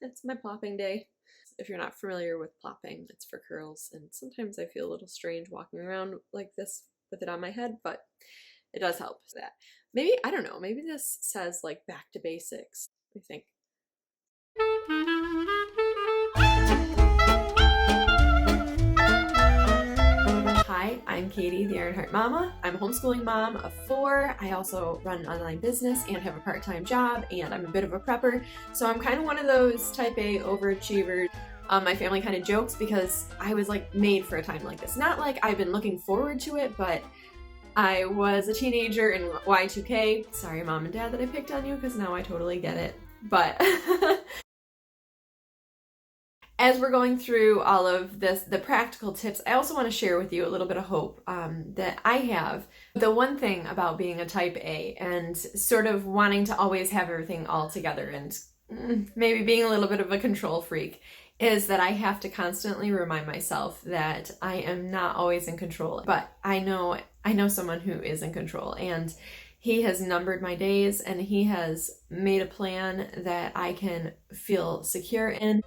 it's my plopping day. If you're not familiar with plopping, it's for curls, and sometimes I feel a little strange walking around like this with it on my head, but it does help with that. Maybe, I don't know, maybe this says like back to basics. What do you think? Hi, I'm Katie, the Ironheart Mama. I'm a homeschooling mom of 4. I also run an online business and have a part-time job, and I'm a bit of a prepper. So I'm kind of one of those type A overachievers. My family kind of jokes because I was like made for a time like this. Not like I've been looking forward to it, but I was a teenager in Y2K. Sorry, mom and dad, that I picked on you, because now I totally get it. But as we're going through all of this, the practical tips, I also want to share with you a little bit of hope that I have. The one thing about being a type A and sort of wanting to always have everything all together and maybe being a little bit of a control freak is that I have to constantly remind myself that I am not always in control. But I know someone who is in control, and he has numbered my days, and he has made a plan that I can feel secure in.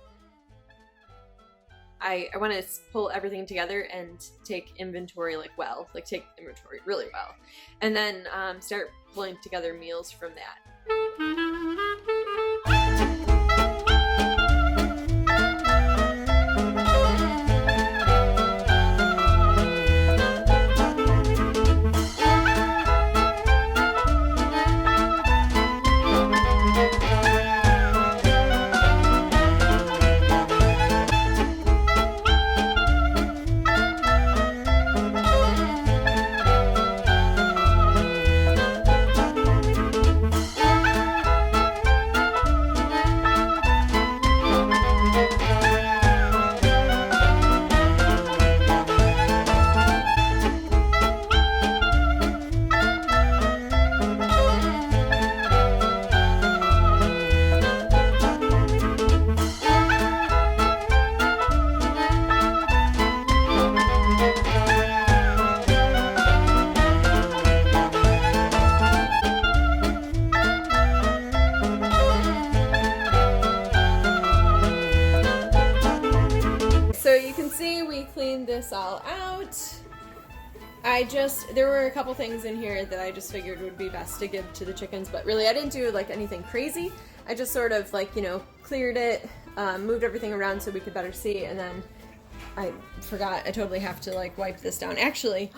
I want to pull everything together and take inventory take inventory really well. And then start pulling together meals from that. So you can see we cleaned this all out. There were a couple things in here that I just figured would be best to give to the chickens, but really I didn't do like anything crazy. I just sort of like, cleared it, moved everything around so we could better see, and then I forgot, I totally have to like wipe this down. Actually,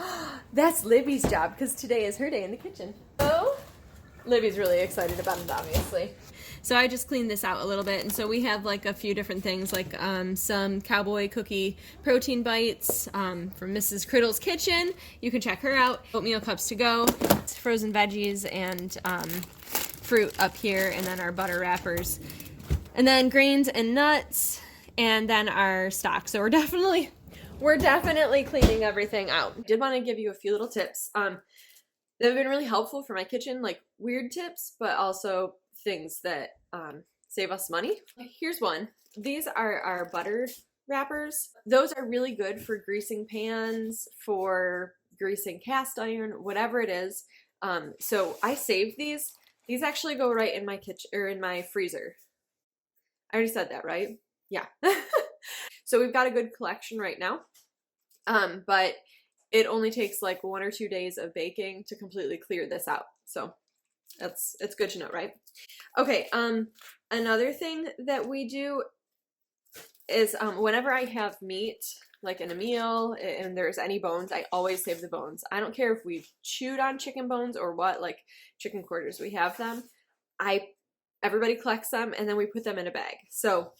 that's Libby's job, because today is her day in the kitchen. So, Libby's really excited about it, obviously. So I just cleaned this out a little bit, and so we have like a few different things, like some cowboy cookie protein bites from Mrs. Criddle's Kitchen. You can check her out. Oatmeal cups to go, frozen veggies, and fruit up here, and then our butter wrappers, and then grains and nuts, and then our stock. So we're definitely cleaning everything out. I did want to give you a few little tips that have been really helpful for my kitchen, like weird tips, but also things that save us money. Here's one. These are our butter wrappers. Those are really good for greasing pans, for greasing cast iron, whatever it is. So I saved these. These actually go right in my kitchen, or in my freezer. I already said that, right? Yeah. So we've got a good collection right now. But it only takes like 1 or 2 days of baking to completely clear this out. So it's good to know, right? Okay, another thing that we do is whenever I have meat, like in a meal, and there's any bones, I always save the bones. I don't care if we've chewed on chicken bones or what, like chicken quarters, we have them. Everybody collects them, and then we put them in a bag. So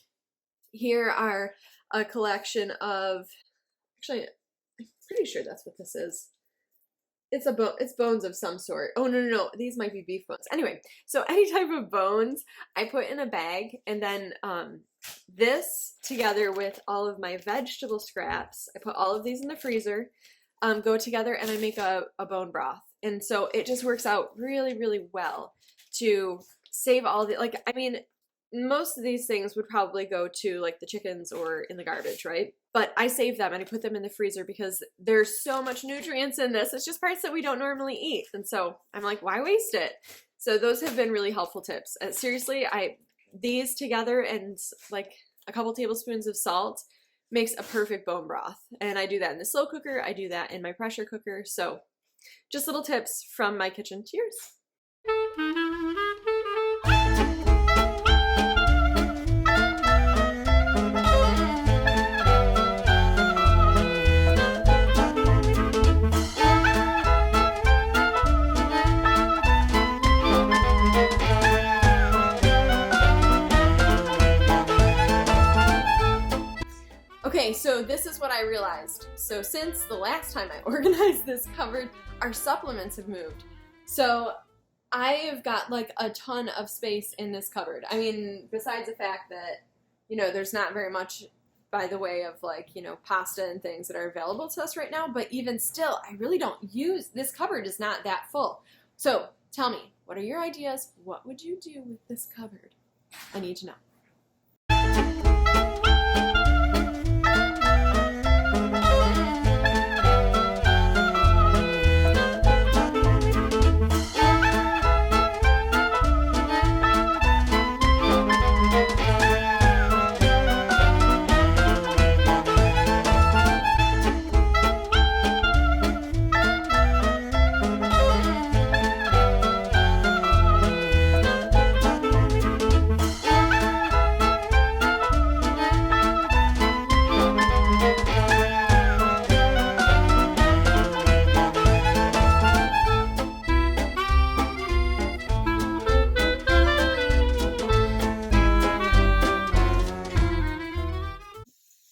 here are a collection of, actually, I'm pretty sure that's what this is. It's bones of some sort. Oh, no. These might be beef bones. Anyway, so any type of bones I put in a bag, and then this together with all of my vegetable scraps, I put all of these in the freezer, go together, and I make a bone broth. And so it just works out really, really well to save all the, like, I mean, most of these things would probably go to like the chickens or in the garbage, right? But I save them and I put them in the freezer because there's so much nutrients in this. It's just parts that we don't normally eat. And so I'm like, why waste it? So those have been really helpful tips. Seriously, these together and like a couple tablespoons of salt makes a perfect bone broth. And I do that in the slow cooker. I do that in my pressure cooker. So just little tips from my kitchen to yours. Okay, so this is what I realized. So since the last time I organized this cupboard, our supplements have moved. So I've got like a ton of space in this cupboard. I mean, besides the fact that, there's not very much by the way of like, pasta and things that are available to us right now, but even still, I really don't use, this cupboard is not that full. So tell me, what are your ideas? What would you do with this cupboard? I need to know.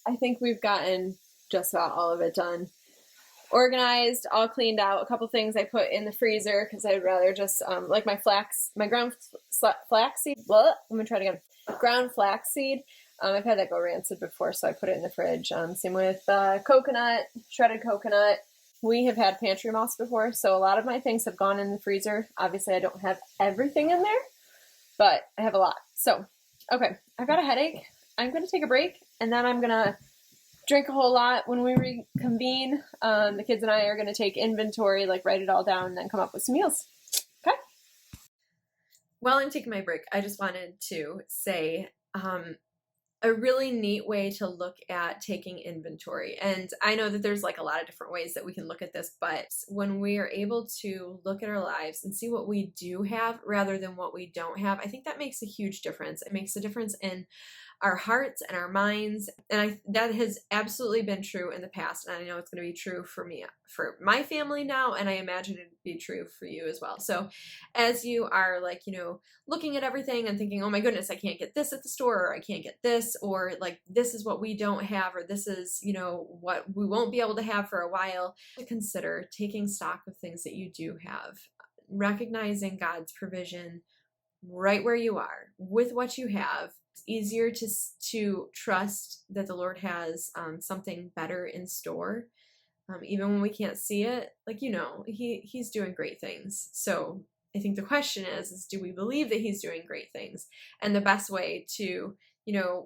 I think we've gotten just about all of it done. Organized, all cleaned out. A couple things I put in the freezer because I'd rather just, like my ground flaxseed. Blah, I'm gonna try it again. Ground flaxseed. I've had that go rancid before, so I put it in the fridge. Same with coconut, shredded coconut. We have had pantry moss before, so a lot of my things have gone in the freezer. Obviously, I don't have everything in there, but I have a lot. So, okay, I've got a headache. I'm going to take a break, and then I'm going to drink a whole lot when we reconvene. The kids and I are going to take inventory, like write it all down, and then come up with some meals. Okay? While I'm taking my break, I just wanted to say a really neat way to look at taking inventory. And I know that there's like a lot of different ways that we can look at this, but when we are able to look at our lives and see what we do have rather than what we don't have, I think that makes a huge difference. It makes a difference in our hearts and our minds. And that has absolutely been true in the past. And I know it's going to be true for me, for my family now. And I imagine it'd be true for you as well. So as you are like, looking at everything and thinking, oh my goodness, I can't get this at the store, or I can't get this, or like, this is what we don't have, or this is, what we won't be able to have for a while, to consider taking stock of things that you do have, recognizing God's provision right where you are with what you have. It's easier to trust that the Lord has something better in store, even when we can't see it. Like, he's doing great things. So I think the question is do we believe that he's doing great things? And the best way to,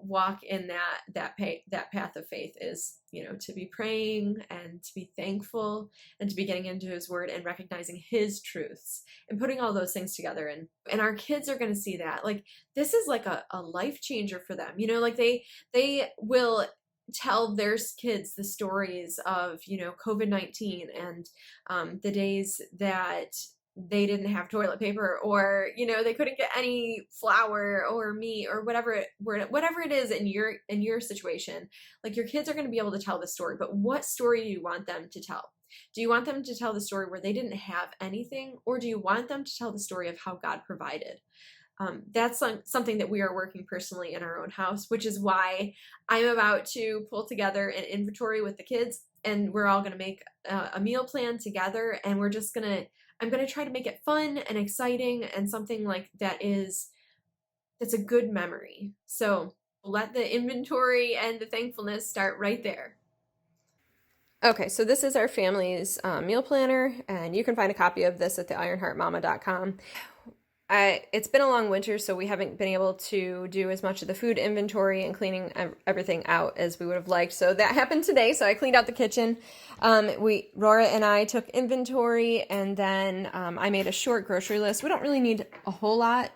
walk in that path of faith is, to be praying and to be thankful and to be getting into his word and recognizing his truths and putting all those things together. And our kids are going to see that. Like, this is like a life changer for them. Like they will tell their kids the stories of, COVID-19 and the days that they didn't have toilet paper, or they couldn't get any flour or meat or whatever it is in your situation. Like, your kids are going to be able to tell the story, but what story do you want them to tell? Do you want them to tell the story where they didn't have anything, or do you want them to tell the story of how God provided? That's something that we are working personally in our own house, which is why I'm about to pull together an inventory with the kids, and we're all going to make a meal plan together, and I'm going to try to make it fun and exciting and something like that's a good memory. So let the inventory and the thankfulness start right there. Okay, so this is our family's meal planner, and you can find a copy of this at theironheartmama.com. It's been a long winter, so we haven't been able to do as much of the food inventory and cleaning everything out as we would have liked. So that happened today. So I cleaned out the kitchen. Rora and I took inventory, and then I made a short grocery list. We don't really need a whole lot.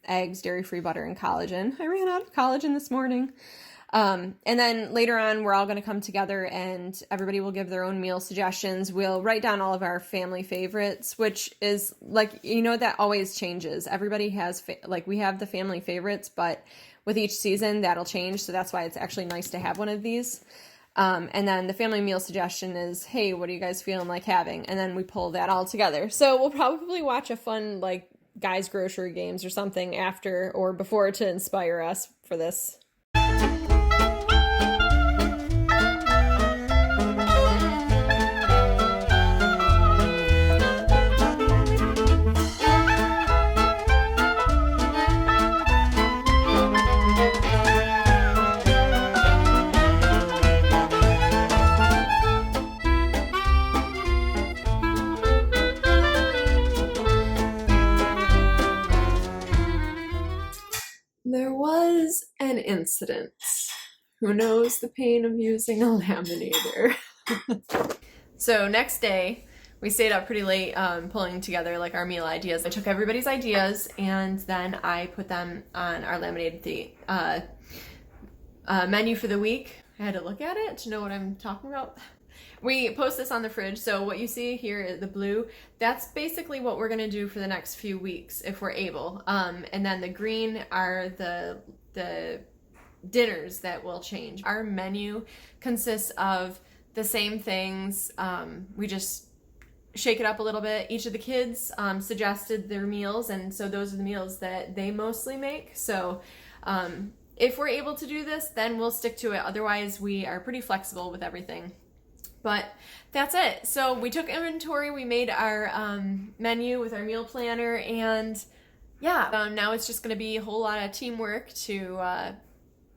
Eggs, dairy-free butter, and collagen. I ran out of collagen this morning. And then later on, we're all going to come together and everybody will give their own meal suggestions. We'll write down all of our family favorites, which is like, that always changes. Everybody has, we have the family favorites, but with each season that'll change. So that's why it's actually nice to have one of these. And then the family meal suggestion is, hey, what are you guys feeling like having? And then we pull that all together. So we'll probably watch a fun, guys' grocery games or something after or before to inspire us for this. There was an incident. Who knows the pain of using a laminator? So next day, we stayed up pretty late pulling together our meal ideas. I took everybody's ideas and then I put them on our laminated menu for the week. I had to look at it to know what I'm talking about. We post this on the fridge, so what you see here is the blue. That's basically what we're gonna do for the next few weeks if we're able. And then the green are the dinners that will change. Our menu consists of the same things. We just shake it up a little bit. Each of the kids suggested their meals, and so those are the meals that they mostly make. So if we're able to do this, then we'll stick to it. Otherwise, we are pretty flexible with everything. But that's it. So we took inventory, we made our menu with our meal planner, and yeah, now it's just going to be a whole lot of teamwork to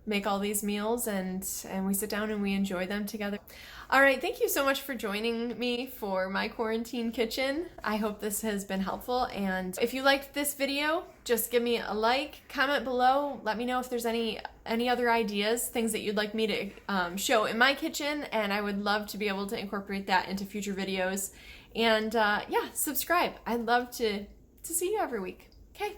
make all these meals, and we sit down and we enjoy them together. All right, thank you so much for joining me for my quarantine kitchen. I hope this has been helpful, and if you liked this video, just give me a like, comment below, let me know if there's any other ideas, things that you'd like me to show in my kitchen, and I would love to be able to incorporate that into future videos. And yeah, subscribe. I'd love to see you every week. Okay.